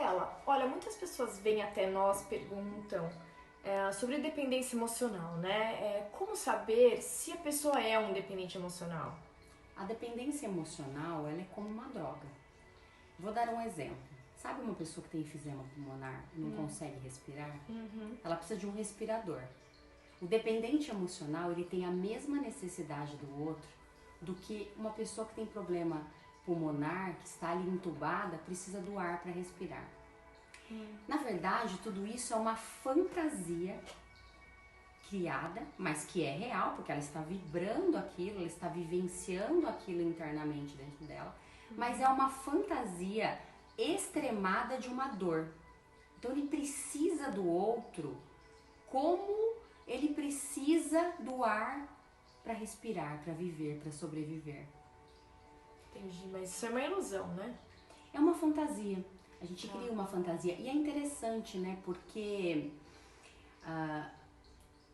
Rafaela, olha, muitas pessoas vêm até nós, perguntam sobre dependência emocional, né? Como saber se a pessoa é um dependente emocional? A dependência emocional, ela é como uma droga. Vou dar um exemplo. Sabe uma pessoa que tem enfisema pulmonar e não consegue respirar? Ela precisa de um respirador. O dependente emocional, ele tem a mesma necessidade do outro do que uma pessoa que tem problema pulmonar, que está ali entubada, precisa do ar para respirar. Na verdade, tudo isso é uma fantasia criada, mas que é real, porque ela está vibrando aquilo, ela está vivenciando aquilo internamente dentro dela, mas é uma fantasia extremada de uma dor. Então ele precisa do outro como ele precisa do ar para respirar, para viver, para sobreviver. Entendi, mas isso é uma ilusão, né? É uma fantasia. A gente cria uma fantasia. E é interessante, né? Porque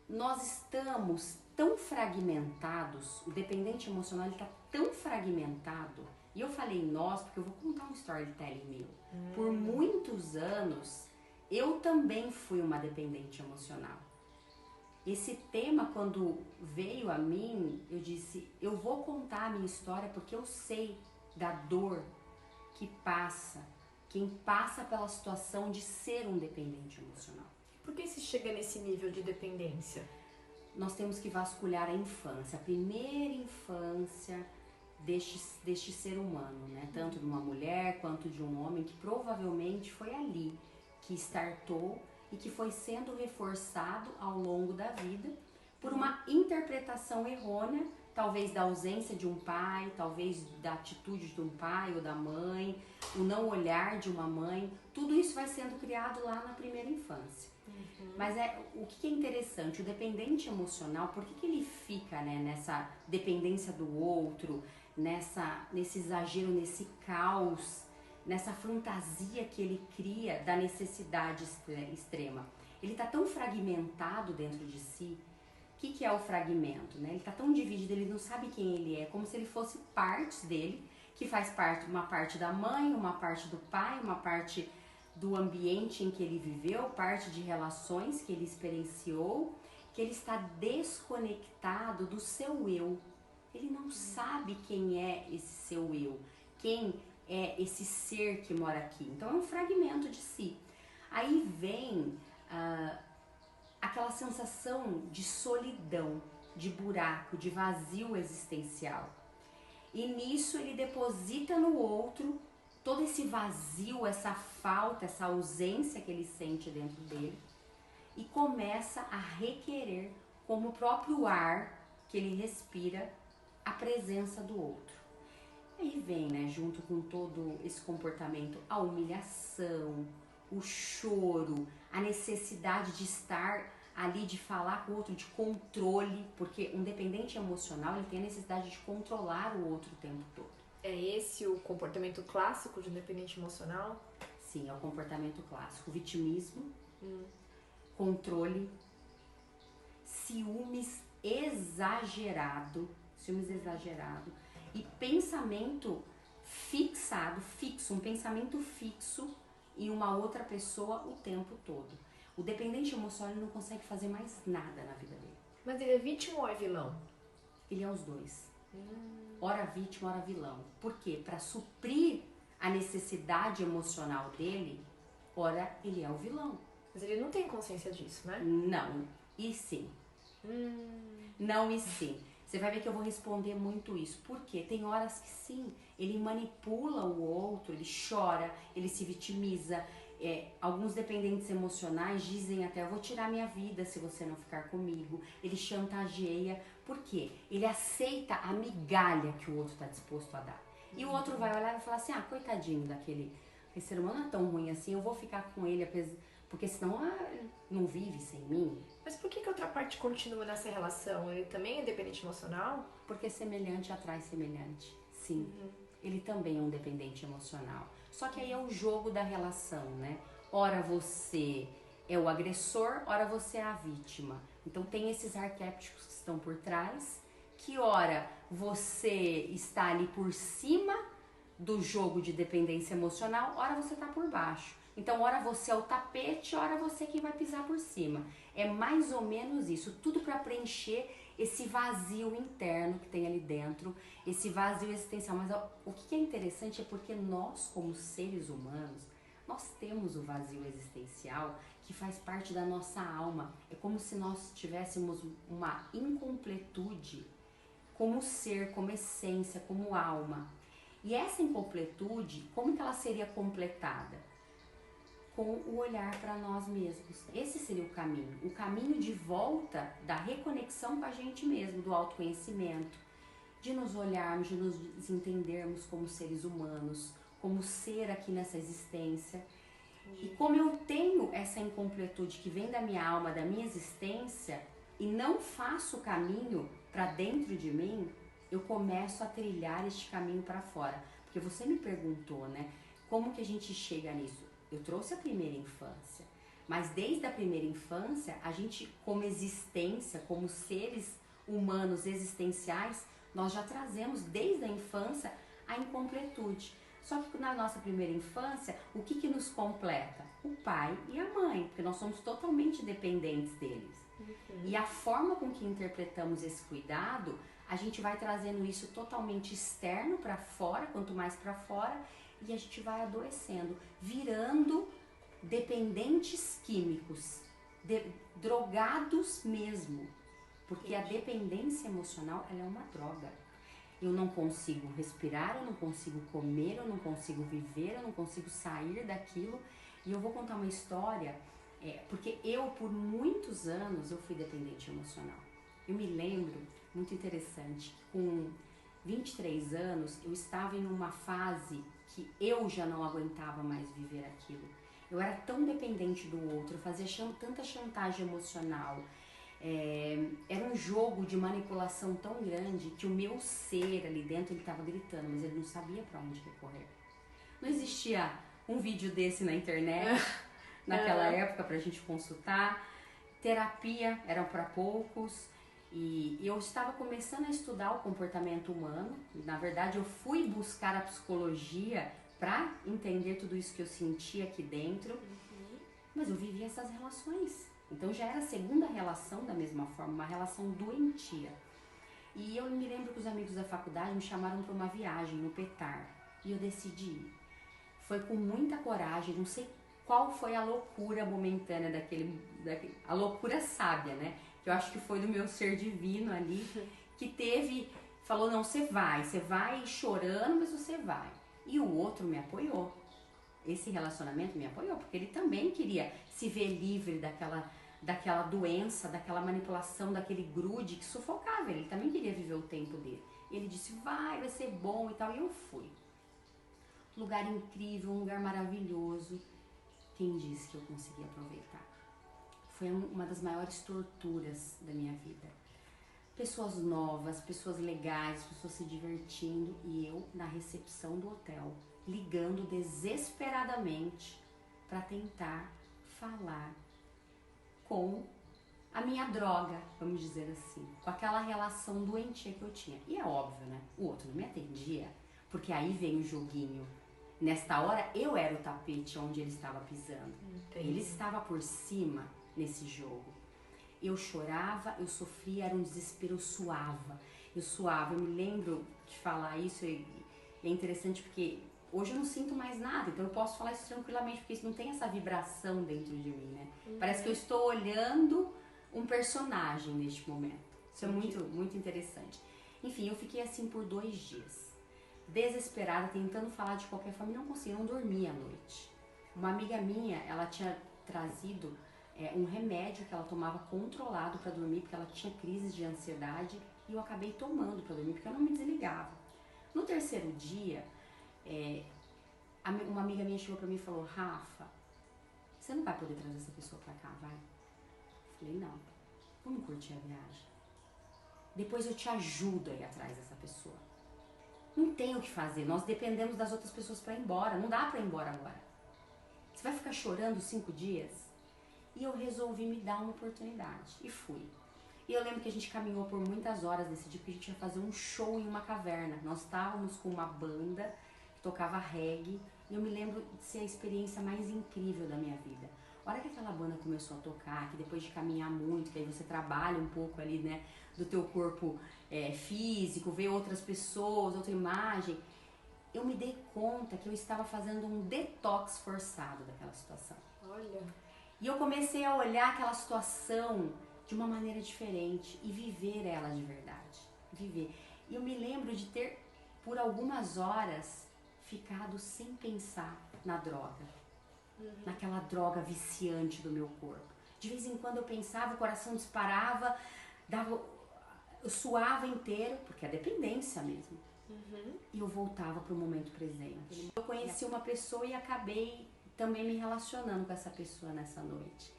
nós estamos tão fragmentados, o dependente emocional está tão fragmentado. E eu falei nós porque eu vou contar um storytelling meu. Por muitos anos, eu também fui uma dependente emocional. Esse tema, quando veio a mim, eu disse, eu vou contar a minha história porque eu sei da dor que passa, quem passa pela situação de ser um dependente emocional. Por que se chega nesse nível de dependência? Nós temos que vasculhar a infância, a primeira infância deste ser humano, né? Tanto de uma mulher quanto de um homem, que provavelmente foi ali que startou e que foi sendo reforçado ao longo da vida por uma interpretação errônea, talvez da ausência de um pai, talvez da atitude de um pai ou da mãe, o não olhar de uma mãe. Tudo isso vai sendo criado lá na primeira infância. Mas o que é interessante, o dependente emocional, por que ele fica, né, nessa dependência do outro, nesse exagero, nesse caos, nessa fantasia que ele cria da necessidade extrema? Ele está tão fragmentado dentro de si. O que é o fragmento? Né? Ele está tão dividido, ele não sabe quem ele é, como se ele fosse partes dele, que faz parte, uma parte da mãe, uma parte do pai, uma parte do ambiente em que ele viveu, parte de relações que ele experienciou, que ele está desconectado do seu eu. Ele não sabe quem é esse seu eu, quem é esse ser que mora aqui. Então é um fragmento de si. Aí vem aquela sensação de solidão, de buraco, de vazio existencial. E nisso ele deposita no outro todo esse vazio, essa falta, essa ausência que ele sente dentro dele e começa a requerer, como o próprio ar que ele respira, a presença do outro. Aí vem, né, junto com todo esse comportamento, a humilhação, o choro, a necessidade de estar ali, de falar com o outro, de controle, porque um dependente emocional, ele tem a necessidade de controlar o outro o tempo todo. É esse o comportamento clássico de um dependente emocional? Sim, é o comportamento clássico. Vitimismo, controle, ciúmes exagerado e pensamento fixo, um pensamento fixo em uma outra pessoa o tempo todo. O dependente emocional não consegue fazer mais nada na vida dele. Mas ele é vítima ou é vilão? Ele é os dois. Ora vítima, ora vilão. Por quê? Para suprir a necessidade emocional dele, ora ele é o vilão. Mas ele não tem consciência disso, né? Não, e sim. Não e sim. Você vai ver que eu vou responder muito isso. Por quê? Tem horas que sim, ele manipula o outro, ele chora, ele se vitimiza. Alguns dependentes emocionais dizem até, eu vou tirar minha vida se você não ficar comigo. Ele chantageia. Por quê? Ele aceita a migalha que o outro está disposto a dar. E o outro vai olhar e falar assim, coitadinho daquele ser humano, não é tão ruim assim, eu vou ficar com ele, porque senão não vive sem mim. Mas por que a outra parte continua nessa relação? Ele também é dependente emocional? Porque semelhante atrai semelhante, sim. Ele também é um dependente emocional. Só que aí é o jogo da relação, né? Ora você é o agressor, ora você é a vítima. Então tem esses arquétipos que estão por trás, que ora você está ali por cima do jogo de dependência emocional, ora você tá por baixo. Então, ora você é o tapete, ora você é quem vai pisar por cima. É mais ou menos isso, tudo para preencher esse vazio interno que tem ali dentro, esse vazio existencial. Mas o que é interessante é porque nós, como seres humanos, nós temos o vazio existencial que faz parte da nossa alma. É como se nós tivéssemos uma incompletude como ser, como essência, como alma. E essa incompletude, como que ela seria completada? Com o olhar para nós mesmos. Esse seria o caminho de volta da reconexão com a gente mesmo, do autoconhecimento, de nos olharmos, de nos entendermos como seres humanos, como ser aqui nessa existência. E como eu tenho essa incompletude que vem da minha alma, da minha existência, e não faço o caminho para dentro de mim, eu começo a trilhar este caminho para fora. Porque você me perguntou, né? Como que a gente chega nisso? Eu trouxe a primeira infância, mas desde a primeira infância, a gente, como existência, como seres humanos existenciais, nós já trazemos desde a infância a incompletude. Só que na nossa primeira infância, o que nos completa? O pai e a mãe, porque nós somos totalmente dependentes deles. E a forma com que interpretamos esse cuidado, a gente vai trazendo isso totalmente externo para fora, quanto mais para fora, e a gente vai adoecendo, virando dependentes químicos, drogados mesmo, porque a dependência emocional, ela é uma droga. Eu não consigo respirar, eu não consigo comer, eu não consigo viver, eu não consigo sair daquilo. E eu vou contar uma história, porque eu, por muitos anos, eu fui dependente emocional. Eu me lembro, muito interessante, que com 23 anos, eu estava em uma fase que eu já não aguentava mais viver aquilo. Eu era tão dependente do outro, eu fazia tanta chantagem emocional. Era um jogo de manipulação tão grande que o meu ser ali dentro, ele estava gritando, mas ele não sabia para onde recorrer. Não existia um vídeo desse na internet, naquela época, pra gente consultar. Terapia era para poucos. E eu estava começando a estudar o comportamento humano. Na verdade, eu fui buscar a psicologia para entender tudo isso que eu sentia aqui dentro. Mas eu vivia essas relações. Então já era a segunda relação da mesma forma, uma relação doentia. E eu me lembro que os amigos da faculdade me chamaram para uma viagem no Petar. E eu decidi ir. Foi com muita coragem, não sei qual foi a loucura momentânea a loucura sábia, né? Que eu acho que foi do meu ser divino ali, que falou, não, você vai chorando, mas você vai. E o outro me apoiou. Esse relacionamento me apoiou, porque ele também queria se ver livre daquela doença, daquela manipulação, daquele grude que sufocava ele. Ele também queria viver o tempo dele. Ele disse, vai ser bom e tal, e eu fui. Lugar incrível, um lugar maravilhoso. Quem disse que eu consegui aproveitar? Foi uma das maiores torturas da minha vida. Pessoas novas, pessoas legais, pessoas se divertindo e eu na recepção do hotel, ligando desesperadamente para tentar falar com a minha droga, vamos dizer assim, com aquela relação doentia que eu tinha. E é óbvio, né? O outro não me atendia, porque aí vem o joguinho. Nesta hora, eu era o tapete onde ele estava pisando. Entendi. Ele estava por cima nesse jogo. Eu chorava, eu sofria, era um desespero, eu suava. Eu me lembro de falar isso e é interessante porque hoje eu não sinto mais nada, então eu posso falar isso tranquilamente, porque isso não tem essa vibração dentro de mim, né? Parece que eu estou olhando um personagem neste momento. Isso é muito, muito interessante. Enfim, eu fiquei assim por 2 dias. Desesperada, tentando falar de qualquer forma, e não conseguia, não dormia à noite. Uma amiga minha, ela tinha trazido um remédio que ela tomava controlado para dormir, porque ela tinha crises de ansiedade, e eu acabei tomando para dormir, porque eu não me desligava. No 3º dia, uma amiga minha chegou para mim e falou, Rafa, você não vai poder trazer essa pessoa para cá, vai? Eu falei, não, vamos curtir a viagem. Depois eu te ajudo a ir atrás dessa pessoa. Não tem o que fazer, nós dependemos das outras pessoas para ir embora, não dá para ir embora agora. Você vai ficar chorando 5 dias? E eu resolvi me dar uma oportunidade, e fui. E eu lembro que a gente caminhou por muitas horas nesse dia, porque a gente ia fazer um show em uma caverna. Nós estávamos com uma banda tocava reggae, e eu me lembro de ser a experiência mais incrível da minha vida. A hora que aquela banda começou a tocar, que depois de caminhar muito, que aí você trabalha um pouco ali, né, do teu corpo físico, ver outras pessoas, outra imagem, eu me dei conta que eu estava fazendo um detox forçado daquela situação. Olha. E eu comecei a olhar aquela situação de uma maneira diferente e viver ela de verdade. Viver. E eu me lembro de ter, por algumas horas, ficado sem pensar na droga. Naquela droga viciante do meu corpo. De vez em quando eu pensava, o coração disparava, eu suava inteiro, porque é dependência mesmo. E eu voltava para o momento presente. Eu conheci uma pessoa e acabei também me relacionando com essa pessoa nessa noite.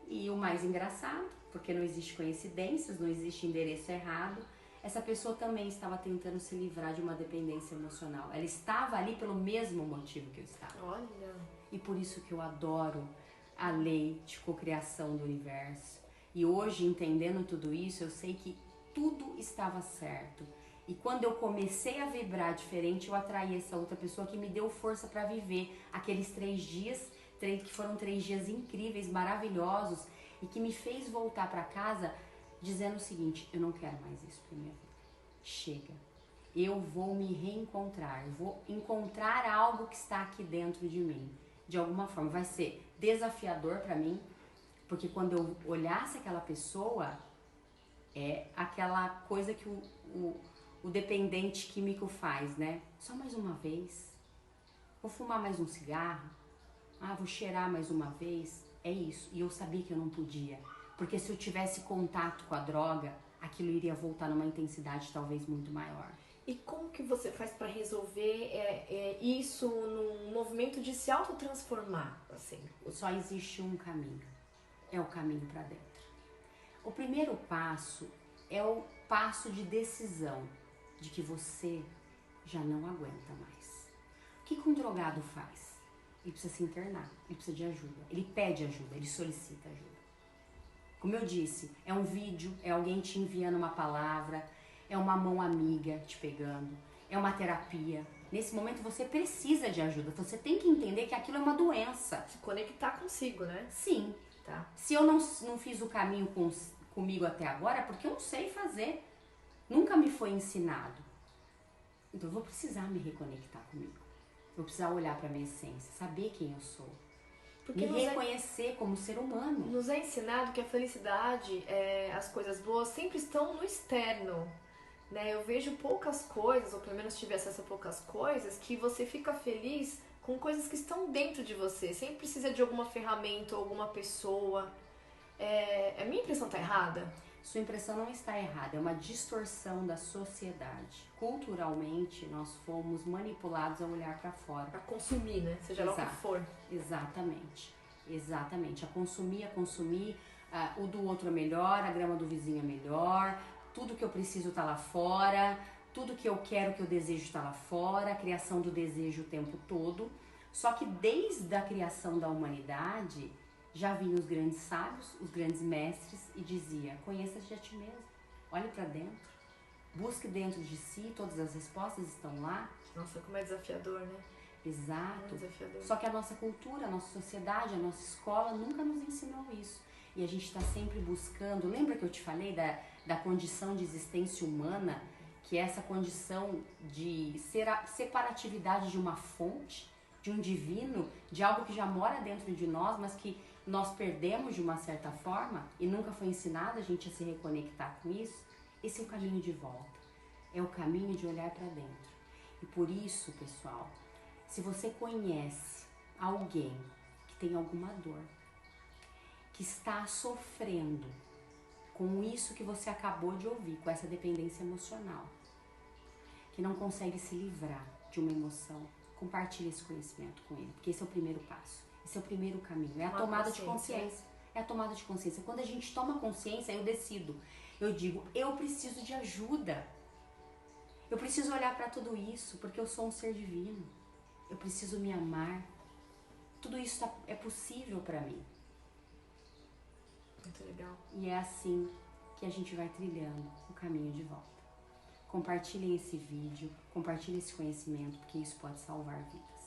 E o mais engraçado, porque não existe coincidências, não existe endereço errado, essa pessoa também estava tentando se livrar de uma dependência emocional. Ela estava ali pelo mesmo motivo que eu estava. Olha. E por isso que eu adoro a lei de cocriação do universo. E hoje, entendendo tudo isso, eu sei que tudo estava certo. E quando eu comecei a vibrar diferente, eu atraí essa outra pessoa que me deu força para viver aqueles 3 dias, que foram 3 dias incríveis, maravilhosos, e que me fez voltar para casa dizendo o seguinte: eu não quero mais isso pra minha vida. Chega. Eu vou me reencontrar, eu vou encontrar algo que está aqui dentro de mim. De alguma forma, vai ser desafiador para mim, porque quando eu olhasse aquela pessoa, é aquela coisa que o dependente químico faz, né? Só mais uma vez, vou fumar mais um cigarro, vou cheirar mais uma vez, é isso. E eu sabia que eu não podia, porque se eu tivesse contato com a droga, aquilo iria voltar numa intensidade talvez muito maior. E como que você faz para resolver isso num movimento de se autotransformar, assim? Só existe um caminho, é o caminho para dentro. O primeiro passo é o passo de decisão de que você já não aguenta mais. O que um drogado faz? Ele precisa se internar, ele precisa de ajuda, ele pede ajuda, ele solicita ajuda. Como eu disse, é um vídeo, é alguém te enviando uma palavra, é uma mão amiga te pegando, é uma terapia. Nesse momento você precisa de ajuda, você tem que entender que aquilo é uma doença. Se conectar consigo, né? Sim. Tá. Se eu não fiz o caminho comigo até agora, é porque eu não sei fazer. Nunca me foi ensinado. Então eu vou precisar me reconectar comigo. Eu vou precisar olhar para minha essência, saber quem eu sou. Porque me reconhecer como ser humano. Nos é ensinado que a felicidade, as coisas boas sempre estão no externo. Né? Eu vejo poucas coisas, ou pelo menos tive acesso a poucas coisas, que você fica feliz com coisas que estão dentro de você. Sempre precisa de alguma ferramenta ou alguma pessoa. A minha impressão tá errada? Sua impressão não está errada, é uma distorção da sociedade. Culturalmente, nós fomos manipulados a olhar para fora. A consumir, né? Seja lá o que for. Exatamente, exatamente. A consumir, o do outro é melhor, a grama do vizinho é melhor, tudo que eu preciso tá lá fora, tudo que eu quero, que eu desejo tá lá fora, a criação do desejo o tempo todo. Só que desde a criação da humanidade, já vinham os grandes sábios, os grandes mestres e dizia: conheça-te a ti mesmo, olhe para dentro, busque dentro de si, todas as respostas estão lá. Nossa, como é desafiador, né? Exato. É desafiador. Só que a nossa cultura, a nossa sociedade, a nossa escola nunca nos ensinou isso. E a gente está sempre buscando. Lembra que eu te falei da condição de existência humana, que é essa condição de separatividade de uma fonte, de um divino, de algo que já mora dentro de nós, mas que nós perdemos de uma certa forma e nunca foi ensinado a gente a se reconectar com isso? Esse é o caminho de volta. É o caminho de olhar para dentro. E por isso, pessoal, se você conhece alguém que tem alguma dor, que está sofrendo com isso que você acabou de ouvir, com essa dependência emocional, que não consegue se livrar de uma emoção, compartilhe esse conhecimento com ele, porque esse é o primeiro passo, esse é o primeiro caminho, é a tomada de consciência. É a tomada de consciência. Quando a gente toma consciência, eu decido, eu digo, eu preciso de ajuda, eu preciso olhar para tudo isso, porque eu sou um ser divino, eu preciso me amar, tudo isso é possível para mim. Muito legal. E é assim que a gente vai trilhando o caminho de volta. compartilhem esse vídeo, compartilhem esse conhecimento, porque isso pode salvar vidas.